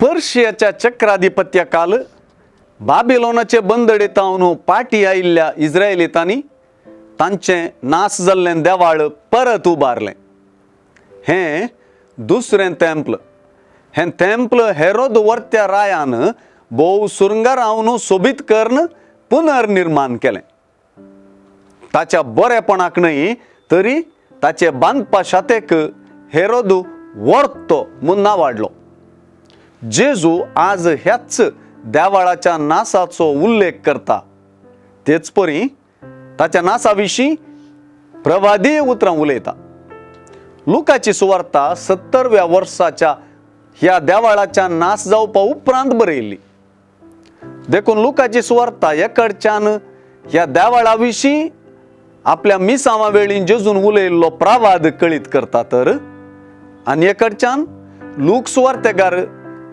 पर्शियाच्या चक्राधिपत्याकाल बाबिलोनाचे बंदडे तावन पाटी आयिल्ल्या इस्रायेलीतांनी तांचें नास जाल्लें देवाळ परत उबारलें. हें दुसरें तेंपल. हें तेंपल हेरोद वर्त्या रायान भोव सुरंगा रावन सोबीत करून पुनर्निर्माण केलें. ताच्या बरेपणाक न्हय तरी ताचे बांदपा शातेक हेरोद वर्तो म्हूण नांव वाडलो. जेजू आज ह्याच देवाळाच्या नासाचो उल्लेख करता. तेच परी ताच्या नासा विशीं प्रवादीय उतरां उलयता. लुकाची सुवार्ता 70व्या वर्साच्या ह्या देवाळाच्या नास जावपा उपरांत बरयल्ली. देखून लुकाची सुवार्ता एकडच्यान ह्या देवाळा विशीं आपल्या मिसांवा वेळी जेजून उलयल्लो प्रवाद कळीत करता तर आनी एकडच्यान लूक सुवार्तेकार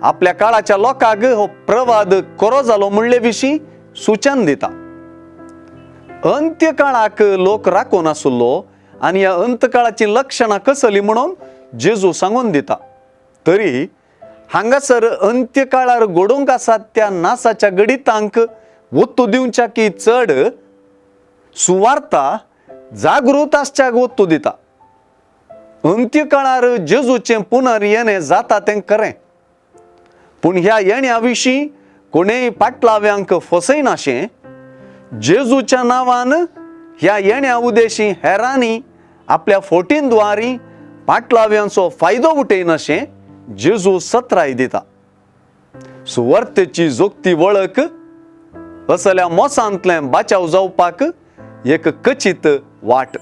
आपल्या काळाच्या लोकांक हो प्रवाद खरो जालो म्हणले विशीं सुचन दिता. अंत्य काळाक लोक राखून आसलो आनी ह्या अंतकाळाची लक्षणां कसली म्हणून जेजू सांगून दिता. तरी हांगासर अंत्य काळार घडोवंक आसात त्या नासाच्या गडितांक वत्तू दिवच्या की चड सुवार्ता जागृत आसच्याक वत्तू दिता. अंत्य काळार जेजूचें पुनर्येणें जाता तें खरें, पूण ह्या येण्या विशीं कोणेय पाटलाव्यांक फसयनाशें. जेजूच्या नांवान ह्या येण्या उदेशी हेरांनी आपल्या फोटींद्वारी पाटलाव्यांचो फायदो उठयनाशें जेजू सत्राय दिता. सुवार्तेची जोगती वळख असल्या मोसांतलें बाचाव जावपाक एक कचीत वाट.